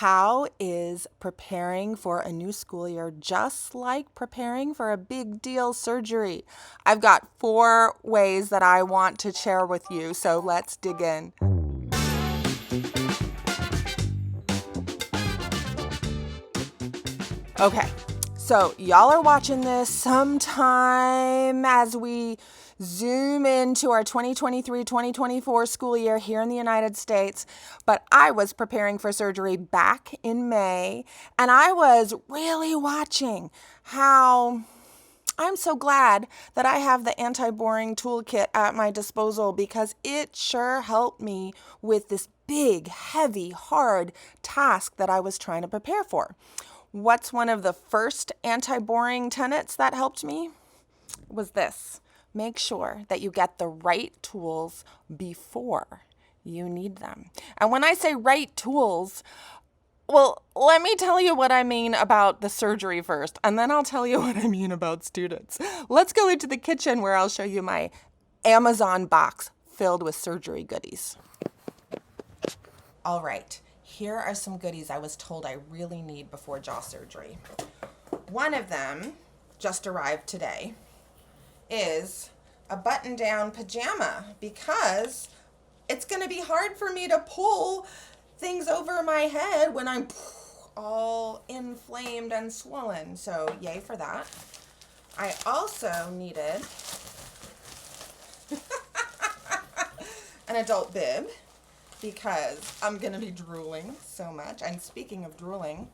How is preparing for a new school year just like preparing for a big deal surgery? I've got 4 ways that I want to share with you, so let's dig in. Okay, so y'all are watching this sometime as we zoom into our 2023-2024 school year here in the United States, but I was preparing for surgery back in May, and I was really watching how I'm so glad that I have the anti-boring toolkit at my disposal because it sure helped me with this big, heavy, hard task that I was trying to prepare for. What's one of the first anti-boring tenets that helped me? Was this. Make sure that you get the right tools before you need them. And when I say right tools, well, let me tell you what I mean about the surgery first, and then I'll tell you what I mean about students. Let's go into the kitchen where I'll show you my Amazon box filled with surgery goodies. All right, here are some goodies I was told I really need before jaw surgery. One of them just arrived today is a button-down pajama because it's going to be hard for me to pull things over my head when I'm all inflamed and swollen. So yay for that. I also needed an adult bib because I'm going to be drooling so much. And speaking of drooling,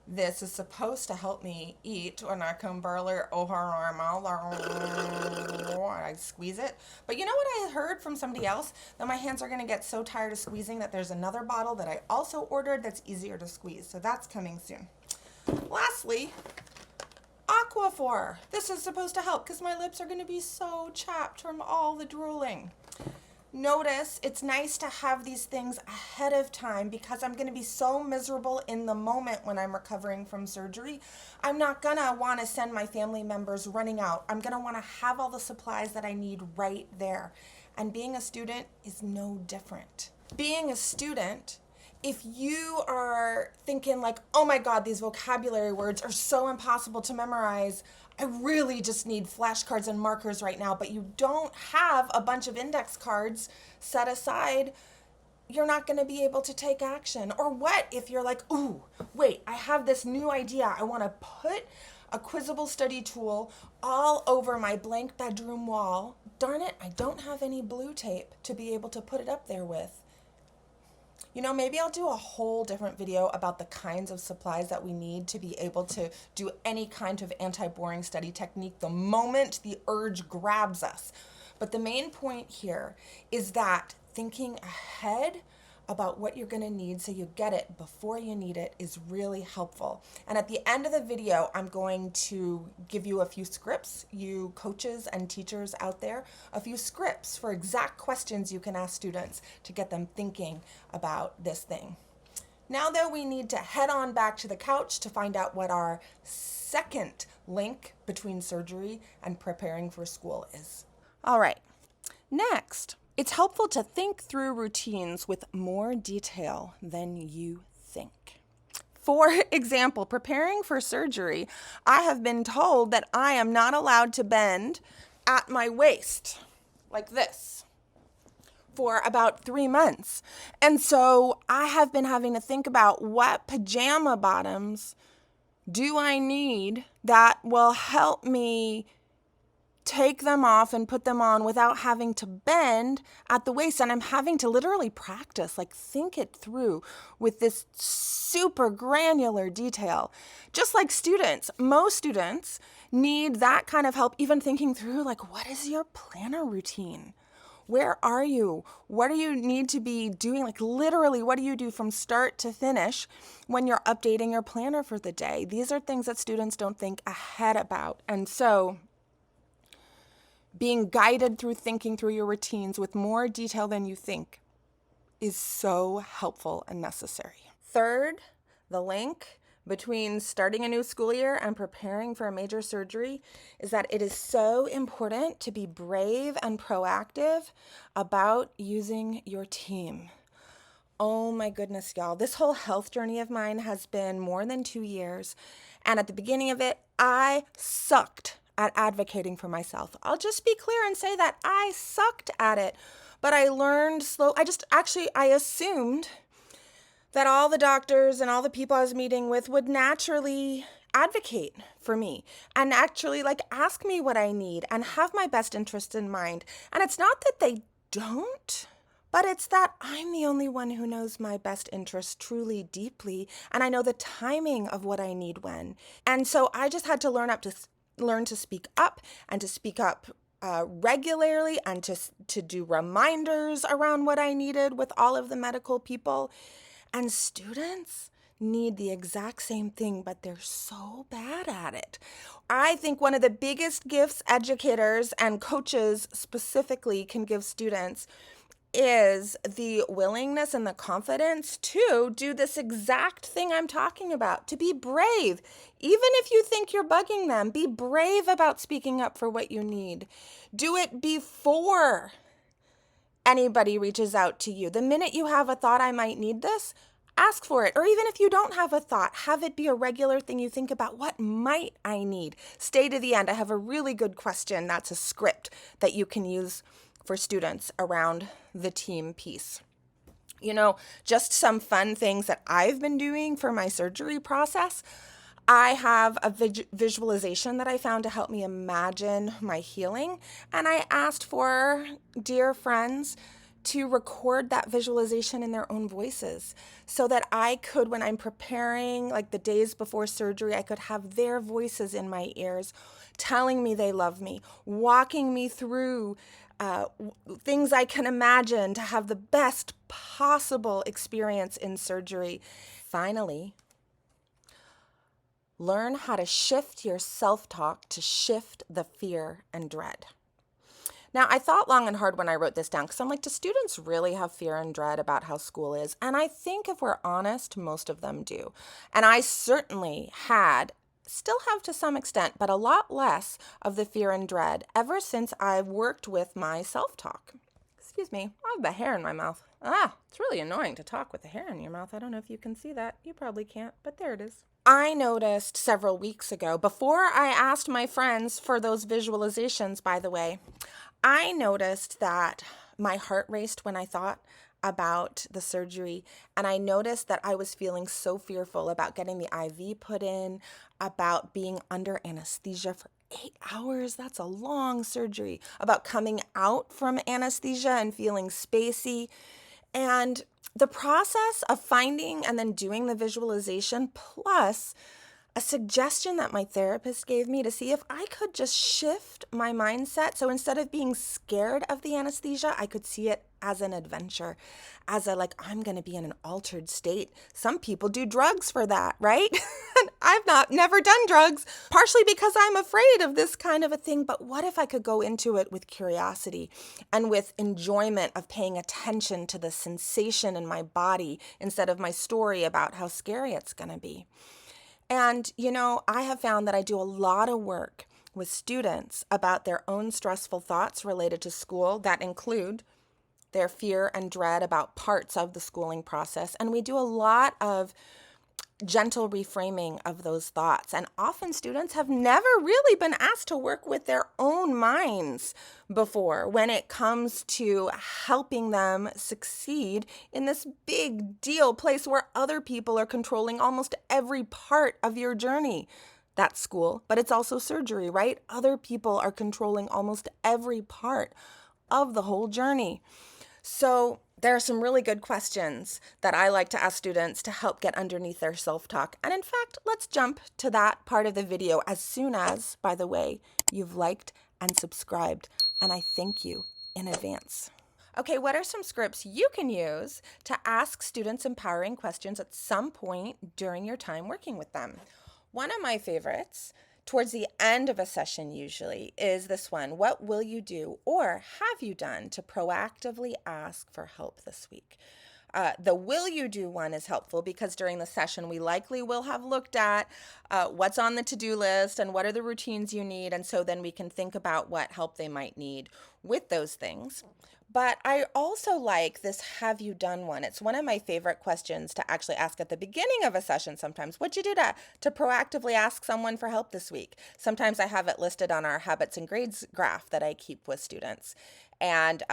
this is supposed to help me eat when I come burler over my mouth. I squeeze it. But you know what I heard from somebody else? That my hands are going to get so tired of squeezing that there's another bottle that I also ordered that's easier to squeeze. So that's coming soon. Lastly, Aquaphor. This is supposed to help because my lips are going to be so chapped from all the drooling. Notice it's nice to have these things ahead of time because I'm going to be so miserable in the moment when I'm recovering from surgery. I'm not going to want to send my family members running out. I'm going to want to have all the supplies that I need right there. And being a student is no different. Being a student, if you are thinking like, oh my God, these vocabulary words are so impossible to memorize, I really just need flashcards and markers right now, but you don't have a bunch of index cards set aside, you're not going to be able to take action. Or what if you're like, ooh, wait, I have this new idea. I want to put a quizzable study tool all over my blank bedroom wall. Darn it, I don't have any blue tape to be able to put it up there with. You know, maybe I'll do a whole different video about the kinds of supplies that we need to be able to do any kind of anti-boring study technique the moment the urge grabs us. But the main point here is that thinking ahead about what you're going to need so you get it before you need it is really helpful. And at the end of the video, I'm going to give you a few scripts, you coaches and teachers out there, a few scripts for exact questions you can ask students to get them thinking about this thing. Now though, we need to head on back to the couch to find out what our second link between surgery and preparing for school is. All right, next. It's helpful to think through routines with more detail than you think. For example, preparing for surgery, I have been told that I am not allowed to bend at my waist like this for about 3 months. And so I have been having to think about what pajama bottoms do I need that will help me take them off and put them on without having to bend at the waist. And I'm having to literally practice, like think it through with this super granular detail. Just like students, most students need that kind of help, even thinking through like, what is your planner routine? Where are you? What do you need to be doing? Like literally, what do you do from start to finish when you're updating your planner for the day? These are things that students don't think ahead about. And so being guided through thinking through your routines with more detail than you think is so helpful and necessary. Third, the link between starting a new school year and preparing for a major surgery is that it is so important to be brave and proactive about using your team. Oh my goodness, y'all. This whole health journey of mine has been more than 2 years. And at the beginning of it, I sucked at advocating for myself. I'll just be clear and say that I sucked at it. But I learned I assumed that all the doctors and all the people I was meeting with would naturally advocate for me and actually ask me what I need and have my best interest in mind. And it's not that they don't, but it's that I'm the only one who knows my best interest truly deeply, and I know the timing of what I need when. And so I just had to learn to speak up and to speak up regularly and to do reminders around what I needed with all of the medical people. And students need the exact same thing, but they're so bad at it. I think one of the biggest gifts educators and coaches specifically can give students is the willingness and the confidence to do this exact thing I'm talking about, to be brave. Even if you think you're bugging them, be brave about speaking up for what you need. Do it before anybody reaches out to you. The minute you have a thought, I might need this, ask for it. Or even if you don't have a thought, have it be a regular thing you think about. What might I need? Stay to the end. I have a really good question. That's a script that you can use for students around the team piece. Just some fun things that I've been doing for my surgery process. I have a visualization that I found to help me imagine my healing. And I asked for dear friends to record that visualization in their own voices so that I could, when I'm preparing, the days before surgery, I could have their voices in my ears telling me they love me, walking me through things I can imagine to have the best possible experience in surgery. Finally, learn how to shift your self-talk to shift the fear and dread. Now, I thought long and hard when I wrote this down because I'm like, do students really have fear and dread about how school is? And I think if we're honest, most of them do. And I certainly still have to some extent, but a lot less of the fear and dread ever since I've worked with my self-talk. Excuse me, I have the hair in my mouth. It's really annoying to talk with the hair in your mouth. I don't know if you can see that. You probably can't, but there it is. I noticed several weeks ago, before I asked my friends for those visualizations, by the way, I noticed that my heart raced when I thought about the surgery, and I noticed that I was feeling so fearful about getting the IV put in, about being under anesthesia for 8 hours. That's a long surgery. About coming out from anesthesia and feeling spacey. And the process of finding and then doing the visualization, plus a suggestion that my therapist gave me to see if I could just shift my mindset. So instead of being scared of the anesthesia, I could see it as an adventure, as I'm going to be in an altered state. Some people do drugs for that, right? I've never done drugs, partially because I'm afraid of this kind of a thing. But what if I could go into it with curiosity and with enjoyment of paying attention to the sensation in my body instead of my story about how scary it's going to be? And, I have found that I do a lot of work with students about their own stressful thoughts related to school that include their fear and dread about parts of the schooling process. And we do a lot of gentle reframing of those thoughts. And often students have never really been asked to work with their own minds before when it comes to helping them succeed in this big deal place where other people are controlling almost every part of your journey. That's school, but it's also surgery, right? Other people are controlling almost every part of the whole journey. So there are some really good questions that I like to ask students to help get underneath their self-talk. And in fact, let's jump to that part of the video as soon as, by the way, you've liked and subscribed. And I thank you in advance. Okay, what are some scripts you can use to ask students empowering questions at some point during your time working with them? One of my favorites, towards the end of a session usually, is this one. What will you do or have you done to proactively ask for help this week? The will you do one is helpful because during the session, we likely will have looked at what's on the to-do list and what are the routines you need. And so then we can think about what help they might need with those things. But I also like this have you done one. It's one of my favorite questions to actually ask at the beginning of a session sometimes. What'd you do to proactively ask someone for help this week? Sometimes I have it listed on our habits and grades graph that I keep with students. And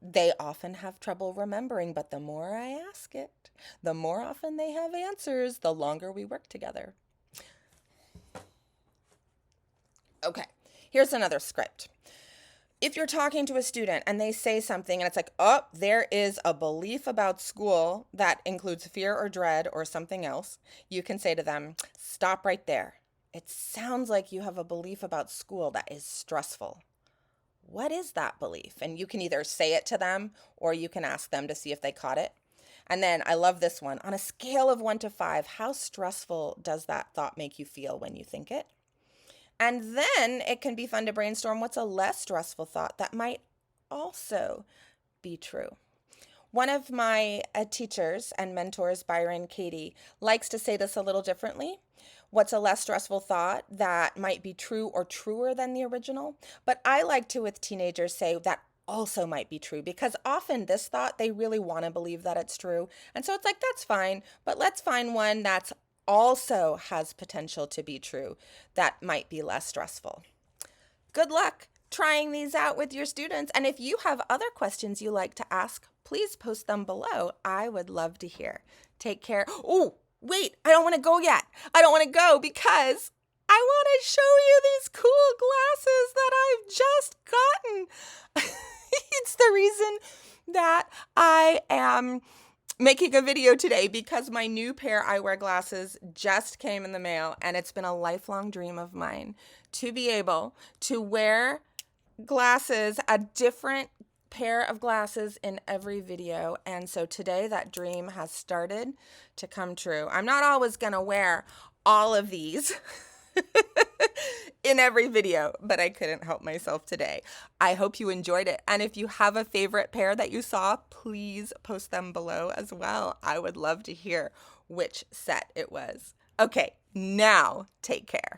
they often have trouble remembering, but the more I ask it, the more often they have answers, the longer we work together. Okay, here's another script. If you're talking to a student and they say something and it's like, oh, there is a belief about school that includes fear or dread or something else, you can say to them, stop right there. It sounds like you have a belief about school that is stressful. What is that belief? And you can either say it to them or you can ask them to see if they caught it. And then I love this one. On a scale of 1 to 5, how stressful does that thought make you feel when you think it? And then it can be fun to brainstorm what's a less stressful thought that might also be true. One of my teachers and mentors, Byron Katie, likes to say this a little differently. What's a less stressful thought that might be true or truer than the original? But I like to, with teenagers, say that also might be true because often this thought, they really want to believe that it's true. And so it's like, that's fine, but let's find one that's also has potential to be true that might be less stressful. Good luck trying these out with your students. And if you have other questions you like to ask, please post them below. I would love to hear. Take care. Oh, wait, I don't want to go yet. I don't want to go because I want to show you these cool glasses that I've just gotten. It's the reason that I am making a video today because my new pair eyewear glasses just came in the mail, and it's been a lifelong dream of mine to be able to wear glasses, a different pair of glasses in every video. And so today that dream has started to come true. I'm not always going to wear all of these in every video, but I couldn't help myself today. I hope you enjoyed it. And if you have a favorite pair that you saw, please post them below as well. I would love to hear which set it was. Okay, now take care.